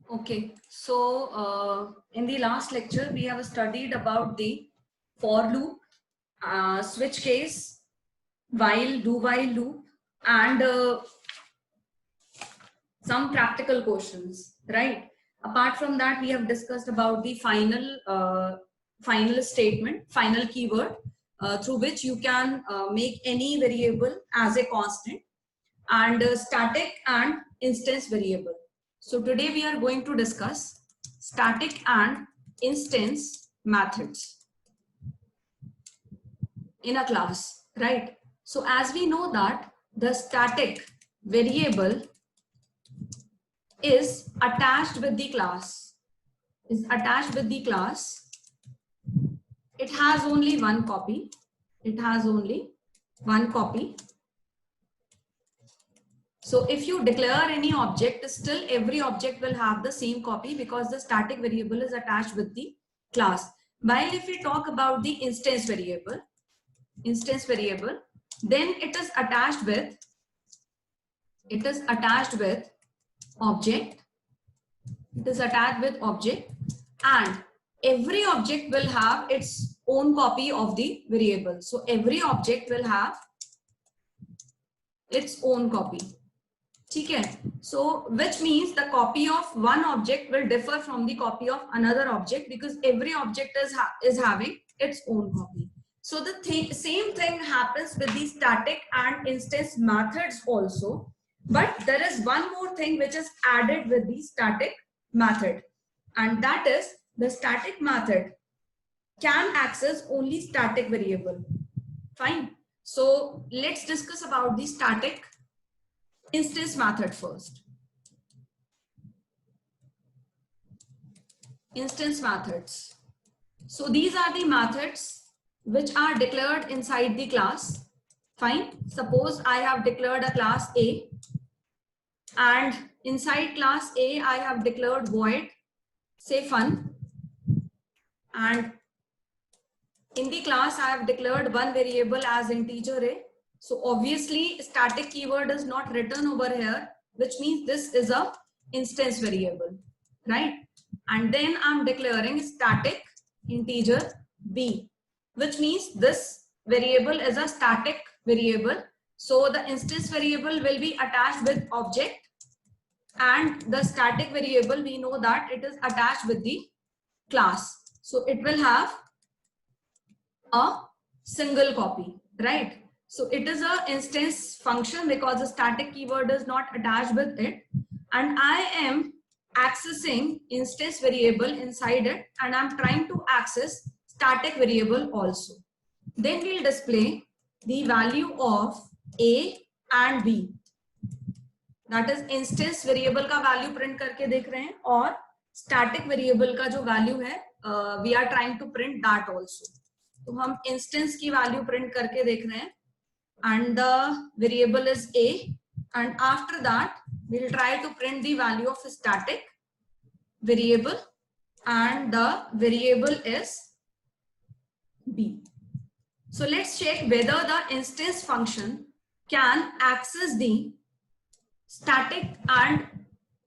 Okay, so in the last lecture, we have studied about the for loop, switch case, while, do while loop, and some practical questions, right? Apart from that, we have discussed about the final statement, final keyword, through which you can make any variable as a constant, and static and instance variable. So today we are going to discuss static and instance methods in a class, right? So as we know that the static variable is attached with the class, it has only one copy. So if you declare any object, still every object will have the same copy because the static variable is attached with the class. While if we talk about the instance variable, then it is attached with object. And every object will have its own copy of the variable. So every object will have its own copy. Okay, so which means the copy of one object will differ from the copy of another object because every object is having its own copy. So the same thing happens with the static and instance methods also, but there is one more thing which is added with the static method, and that is the static method can access only static variable. Fine. So let's discuss about the static instance method first. Instance methods. So these are the methods which are declared inside the class. Fine. Suppose I have declared a class A, and inside class A I have declared void, say fun, and in the class I have declared one variable as integer A. So obviously static keyword is not written over here, which means this is a instance variable, right? And then I'm declaring static integer B, which means this variable is a static variable. So the instance variable will be attached with object, and the static variable, we know that it is attached with the class. So it will have a single copy, right? So it is a instance function because the static keyword is not attached with it, and I am accessing instance variable inside it, and I'm trying to access static variable also. Then we'll display the value of A and B. That is instance variable का value print करके देख रहे हैं, और static variable का जो value है we are trying to print that also. तो हम instance की value print करके देख रहे हैं, and the variable is A, and after that we'll try to print the value of a static variable, and the variable is B. So let's check whether the instance function can access the static and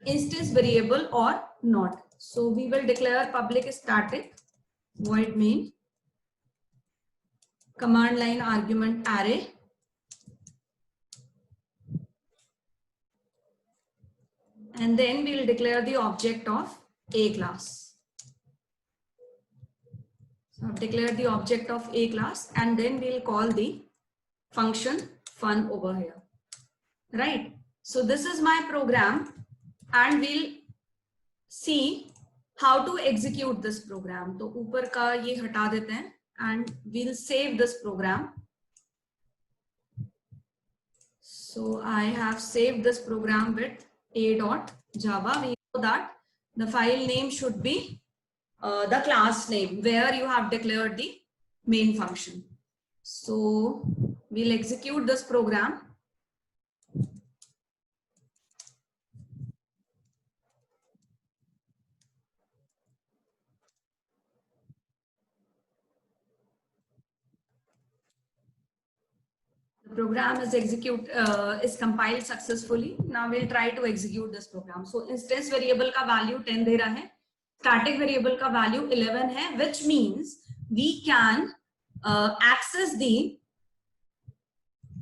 instance variable or not. So we will declare public static void main command line argument array, and then we will declare the object of A class. So I've declared the object of A class, and then we'll call the function fun over here, right? So this is my program, and we'll see how to execute this program. तो ऊपर का ये हटा देते हैं, and we'll save this program. So I have saved this program with a.java. We know that the file name should be the class name where you have declared the main function. So we'll execute this program. program is compiled successfully. Now we'll try to execute this program. So instance variable का value 10 दे रहा है, static variable का value 11 है, which means we can access the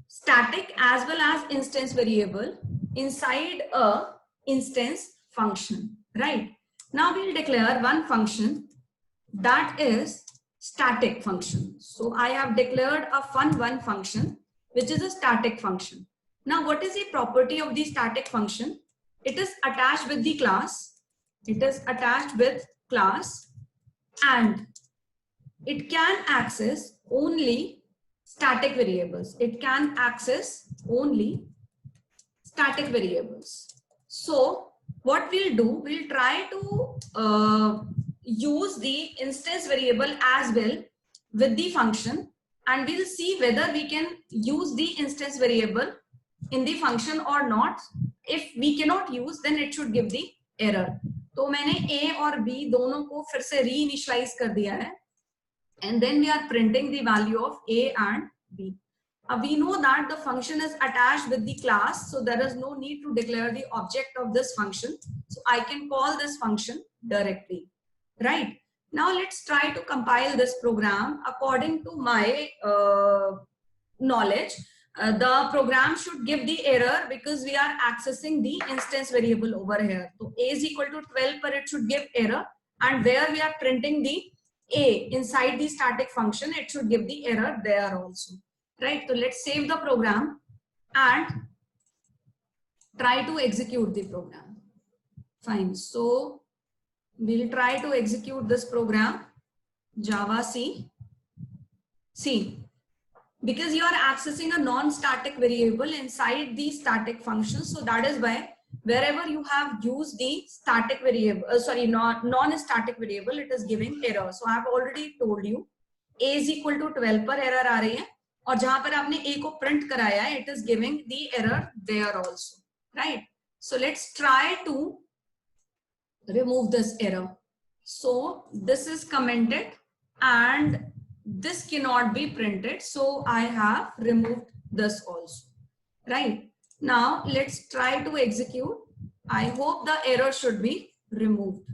static as well as instance variable inside a instance function, right? Now we'll declare one function that is static function. So I have declared a fun1 function, which is a static function. Now what is the property of the static function? It is attached with the class. It is attached with class and it can access only static variables. It can access only static variables. So what we'll do, we'll try to use the instance variable as well with the function, and we'll see whether we can use the instance variable in the function or not. If we cannot use, then it should give the error. तो मैंने A और B दोनों को फिर से reinitialize कर दिया है, and then we are printing the value of A and B. We know that the function is attached with the class, so there is no need to declare the object of this function. So I can call this function directly, right? Now let's try to compile this program according to my knowledge. The program should give the error because we are accessing the instance variable over here. So A is equal to 12 per it should give error, and where we are printing the A inside the static function, it should give the error there also. Right, so let's save the program and try to execute the program. Fine, so we'll try to execute this program, Java C. Because you are accessing a non-static variable inside the static function, so that is why wherever you have used the static variable, non-static variable, it is giving error. So I have already told you A is equal to 12 पर error आ रही है, और जहां पर आपने A को print कराया है, it is giving the error there also, right? So let's try to remove this error. So this is commented and this cannot be printed, so I have removed this also, right? Now let's try to execute. I hope the error should be removed.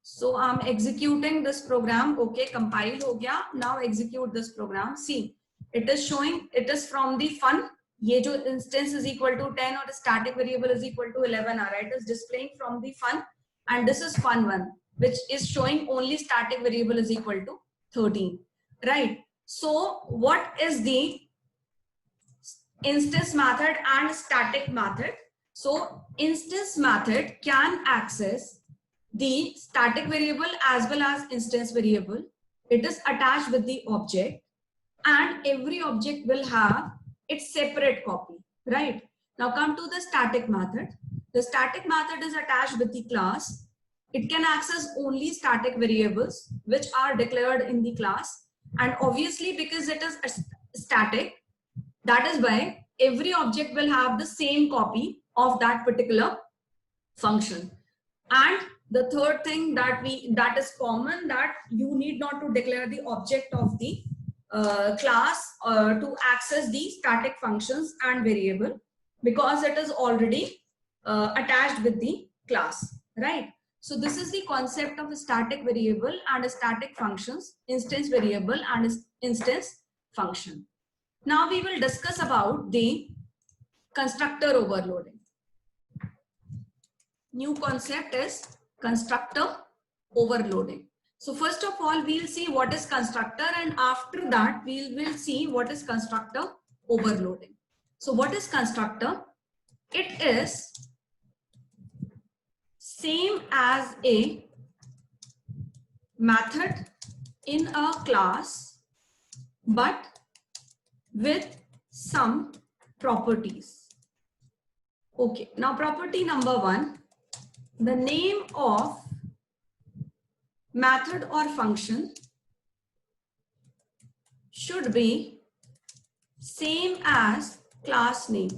So I'm executing this program. Okay, compile ho gaya. Now execute this program. See, it is showing, it is from the fun. ये जो instance is equal to 10 or the static variable is equal to 11 आ रहा है. It is displaying from the fun, and this is fun1, which is showing only static variable is equal to 13, right? So what is the instance method and static method? So instance method can access the static variable as well as instance variable. It is attached with the object, and every object will have its separate copy, right? Now come to the static method. The static method is attached with the class. It can access only static variables which are declared in the class, and obviously because it is static, that is why every object will have the same copy of that particular function. And the third thing that is common, that you need not to declare the object of the class to access the static functions and variable, because it is already attached with the class, right? So this is the concept of a static variable and a static functions, instance variable and instance function. Now we will discuss about the constructor overloading. New concept is constructor overloading. So first of all, we'll see what is constructor, and after that we will see what is constructor overloading. So what is constructor? It is same as a method in a class, but with some properties. Okay, now property number 1, the name of method or function should be same as class name,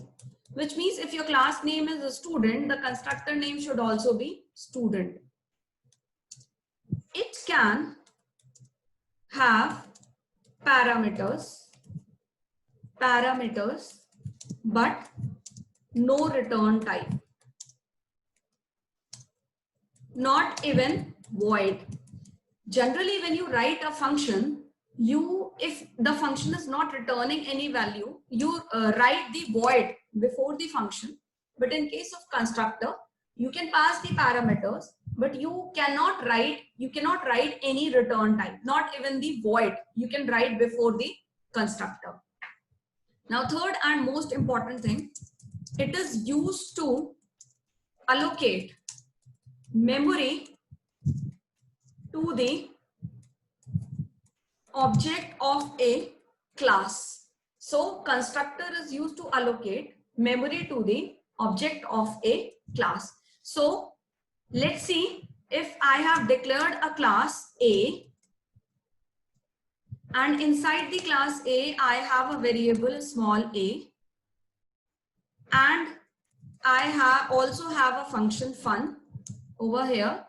which means if your class name is a student, the constructor name should also be student. It can have parameters parameters but no return type, not even void. Generally, when you write a function, if the function is not returning any value, you write the void before the function. But in case of constructor, you can pass the parameters, but you cannot write any return type, not even the void. You can write before the constructor. Now, third and most important thing, it is used to allocate memory to the object of a class. So constructor is used to allocate memory to the object of a class. So let's see, if I have declared a class A, and inside the class A I have a variable small a, and I also have a function fun over here,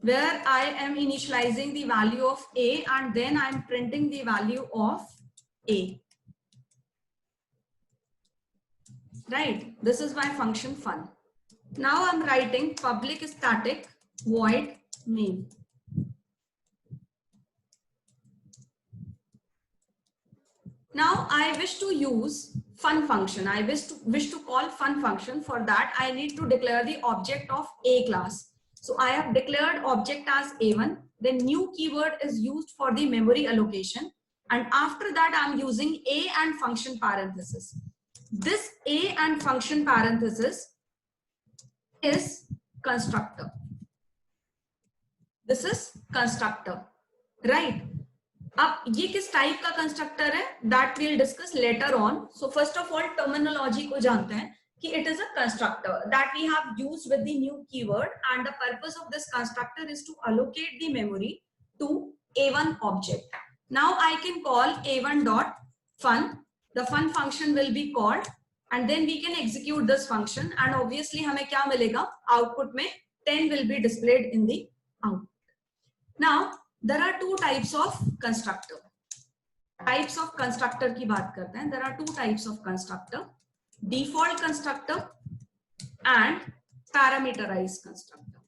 where I am initializing the value of A and then I'm printing the value of A. Right, this is my function fun. Now I'm writing public static void main. Now I wish to use fun function. I wish to call fun function. For that I need to declare the object of A class. So I have declared object as A1. Then new keyword is used for the memory allocation. And after that I'm using A and function parenthesis. This A and function parenthesis is constructor. This is constructor, right? अब ये किस type का constructor है, that we'll discuss later on. So first of all terminology को जानते हैं कि it is a constructor that we have used with the new keyword, and the purpose of this constructor is to allocate the memory to a1 object. Now I can call a1 dot fun. The fun function will be called and then we can execute this function, and obviously हमें क्या मिलेगा, output में 10 will be displayed in the output. Now there are two types of constructor. Types of constructor की बात करते हैं. There are two types of constructor: default constructor and parameterized constructor.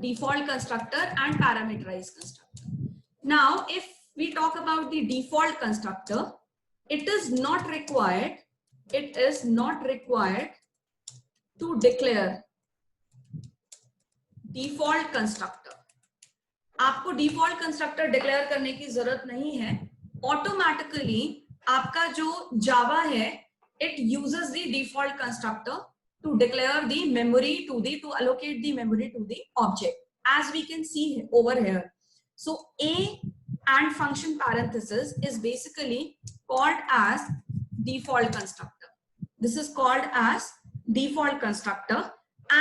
Default constructor and parameterized constructor. Now, if we talk about the default constructor, it is not required. It is not required to declare default constructor. आपको default constructor declare करने की जरूरत नहीं है. Automatically आपका जो Java है, it uses the default constructor to declare the memory to allocate the memory to the object, as we can see over here. So A and function parenthesis is basically called as default constructor. This is called as default constructor,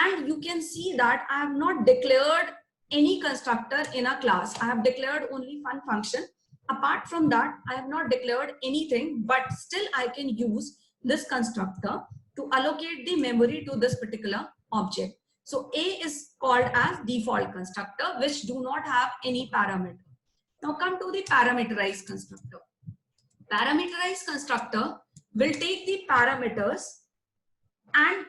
and you can see that I have not declared any constructor in a class. I have declared only fun function. Apart from that, I have not declared anything, but still I can use this constructor to allocate the memory to this particular object. So A is called as default constructor, which do not have any parameter. Now come to the parameterized constructor. Parameterized constructor will take the parameters and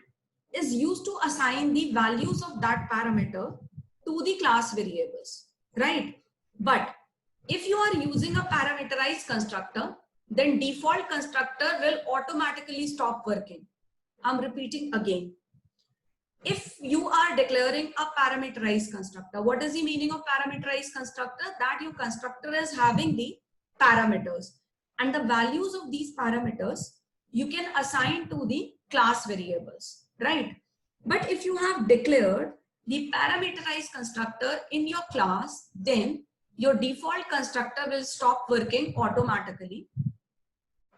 is used to assign the values of that parameter to the class variables, right? But if you are using a parameterized constructor, then default constructor will automatically stop working. I'm repeating again. If you are declaring a parameterized constructor, what is the meaning of parameterized constructor? That your constructor is having the parameters, and the values of these parameters you can assign to the class variables, right? But if you have declared the parameterized constructor in your class, then your default constructor will stop working automatically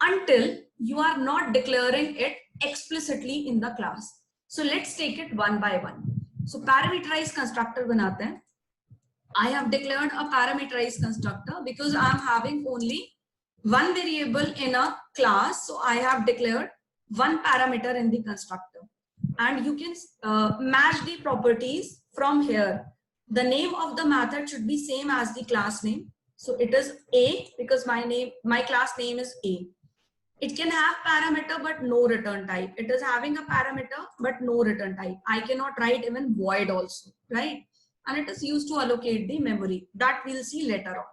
until you are not declaring it explicitly in the class. So let's take it one by one. So parameterized constructor banate hain. I have declared a parameterized constructor because I am having only one variable in a class. So I have declared one parameter in the constructor. And you can match the properties from here. The name of the method should be same as the class name. So it is A because my class name is A. It can have parameter but no return type. It is having a parameter but no return type. I cannot write even void also, right? And it is used to allocate the memory. That we'll see later on.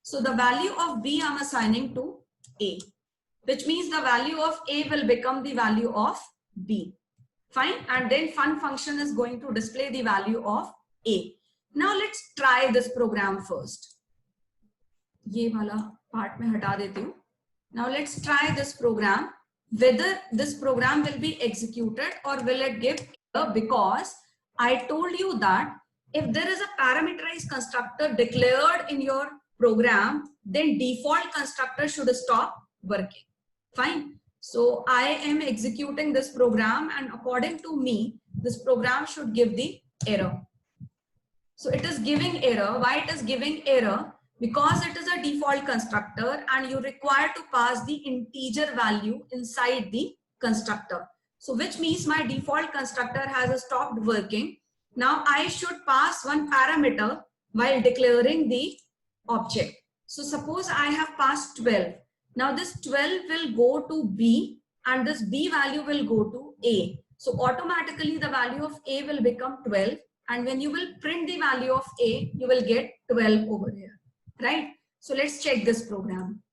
So the value of B I'm assigning to A, which means the value of A will become the value of B. Fine. And then fun function is going to display the value of A. Now let's try this program first. ये वाला part में हटा देती हूँ. Now let's try this program, whether this program will be executed or will it give error, because I told you that if there is a parameterized constructor declared in your program, then default constructor should stop working. Fine. So I am executing this program and according to me, this program should give the error. So it is giving error. Why it is giving error? Because it is a default constructor and you require to pass the integer value inside the constructor. So which means my default constructor has stopped working. Now I should pass one parameter while declaring the object. So suppose I have passed 12. Now this 12 will go to B and this B value will go to A. So automatically the value of A will become 12. And when you will print the value of A, you will get 12 over here. Right? So let's check this program.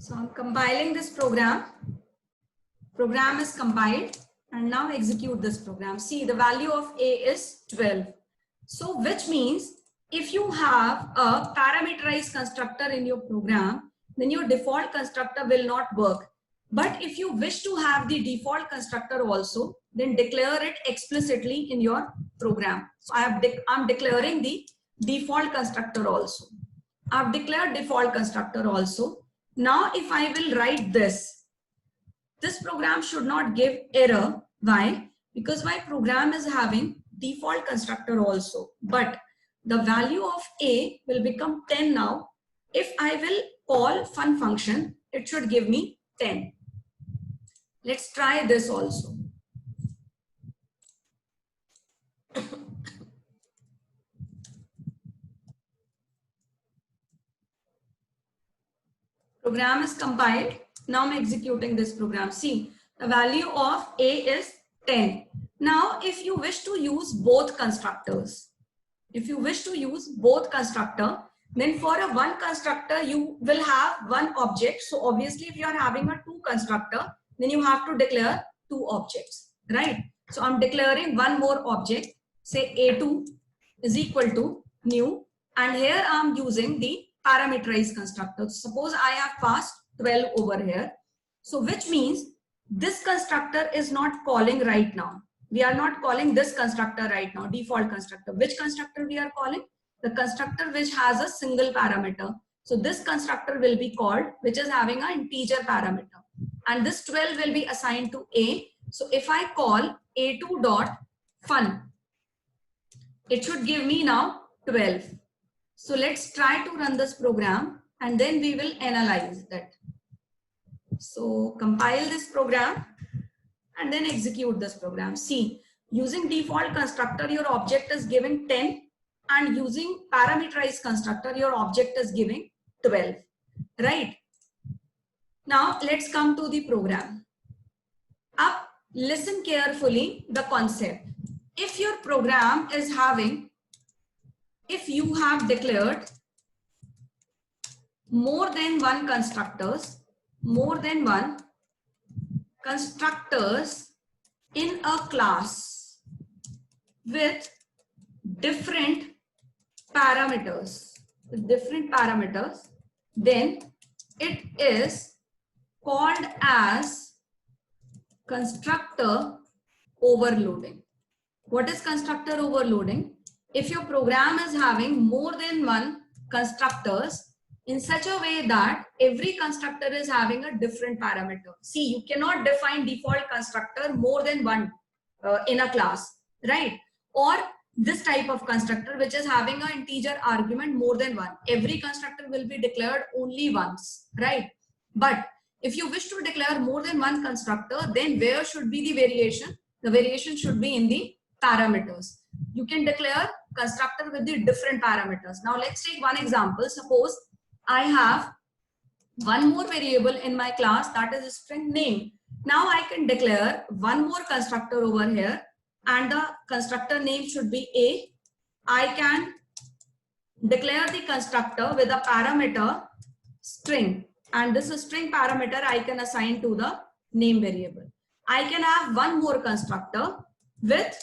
So I'm compiling this program. Program is compiled and now execute this program. See, the value of A is 12. So which means if you have a parameterized constructor in your program, then your default constructor will not work. But if you wish to have the default constructor also, then declare it explicitly in your program. So I'm declaring the default constructor also. I've declared default constructor also. Now if I will write this program should not give error. Why? Because my program is having default constructor also. But the value of A will become 10 now. If I will call fun function, it should give me 10. Let's try this also. Program is compiled. Now I'm executing this program. See, the value of A is 10. Now, if you wish to use both constructors, then for a one constructor, you will have one object. So obviously, if you are having a two constructor, then you have to declare two objects, right? So I'm declaring one more object, say A2 is equal to new, and here I'm using the parameterized constructor. Suppose I have passed 12 over here. So which means this constructor is not calling right now. We are not calling this constructor right now, default constructor. Which constructor we are calling? The constructor which has a single parameter. So this constructor will be called, which is having an integer parameter. And this 12 will be assigned to A. So if I call A2.fun, it should give me now 12. So let's try to run this program and then we will analyze that. So compile this program and then execute this program. See, using default constructor, your object is giving 10, and using parameterized constructor, your object is giving 12, right? Now let's come to the program. Up, listen carefully the concept. If your program is having, if you have declared more than one constructors in a class with different parameters, then it is called as constructor overloading. What is constructor overloading? If your program is having more than one constructors in such a way that every constructor is having a different parameter. See, you cannot define default constructor more than one in a class, right? Or this type of constructor which is having an integer argument more than one. Every constructor will be declared only once, right? But if you wish to declare more than one constructor, then where should be the variation? The variation should be in the parameters. you can declare constructor with the different parameters. Now let's take one example. Suppose I have one more variable in my class, that is a string name. Now I can declare one more constructor over here, and the constructor name should be A. I can declare the constructor with a parameter string, and this string parameter I can assign to the name variable. I can have one more constructor with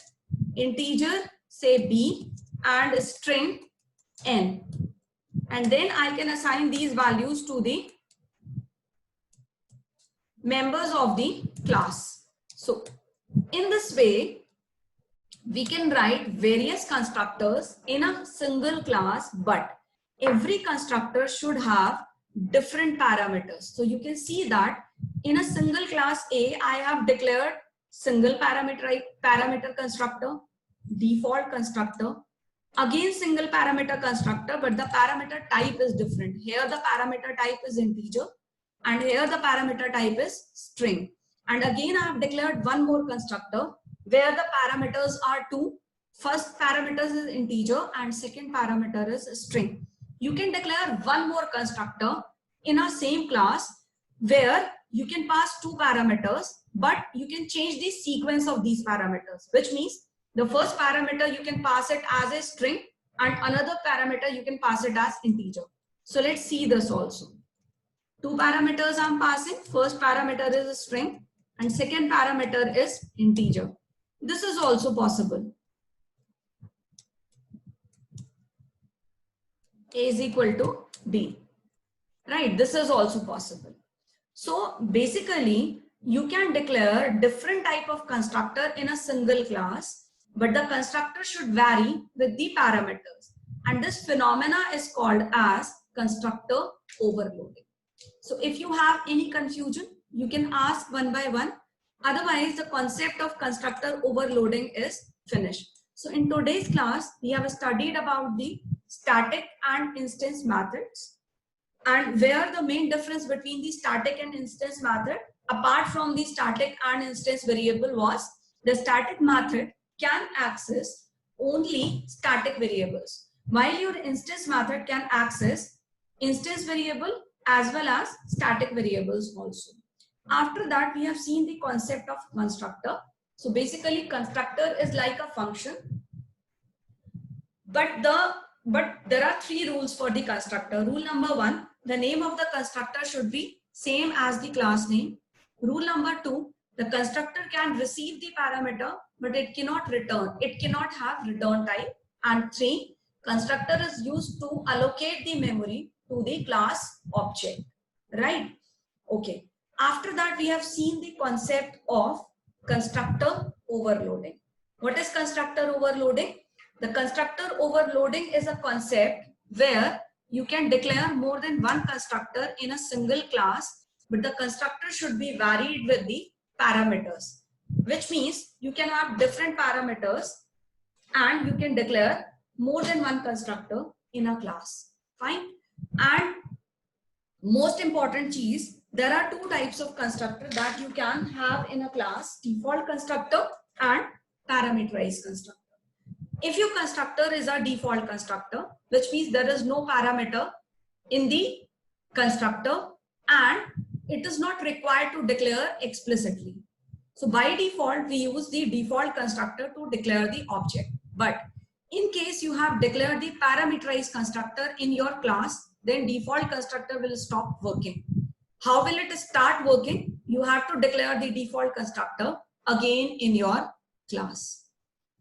integer, say B, and string n, and then I can assign these values to the members of the class. So in this way, we can write various constructors in a single class, but every constructor should have different parameters. So you can see that in a single class A, I have declared single parameter constructor, default constructor, again single parameter constructor, but the parameter type is different. Here the parameter type is integer, and here the parameter type is string. And again I have declared one more constructor where the parameters are two. First parameter is integer and second parameter is string. You can declare one more constructor in a same class where you can pass two parameters, but you can change the sequence of these parameters, which means the first parameter you can pass it as a string and another parameter you can pass it as integer. So let's see this also. Two parameters I'm passing. First parameter is a string and second parameter is integer. This is also possible. A is equal to B. Right, this is also possible. So basically, you can declare different type of constructor in a single class, but the constructor should vary with the parameters. And this phenomena is called as constructor overloading. So if you have any confusion, you can ask one by one. Otherwise, the concept of constructor overloading is finished. So in today's class, we have studied about the static and instance methods, and where the main difference between the static and instance method, apart from the static and instance variable, was the static method can access only static variables, while your instance method can access instance variable as well as static variables also. After that, we have seen the concept of constructor. So basically, constructor is like a function, but there are three rules for the constructor. Rule number one, the name of the constructor should be same as the class name. Rule number two, the constructor can receive the parameter, but it cannot return. It cannot have return type. And three, constructor is used to allocate the memory to the class object, right? Okay. After that, we have seen the concept of constructor overloading. What is constructor overloading? The constructor overloading is a concept where you can declare more than one constructor in a single class, but the constructor should be varied with the parameters, which means you can have different parameters and you can declare more than one constructor in a class. Fine. And most important cheese, there are two types of constructor that you can have in a class: default constructor and parameterized constructor. If your constructor is a default constructor, which means there is no parameter in the constructor and it is not required to declare explicitly. So by default, we use the default constructor to declare the object. But in case you have declared the parameterized constructor in your class, then default constructor will stop working. How will it start working? You have to declare the default constructor again in your class.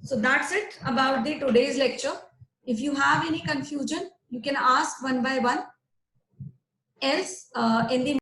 So that's it about the today's lecture. If you have any confusion, you can ask one by one. Else, in the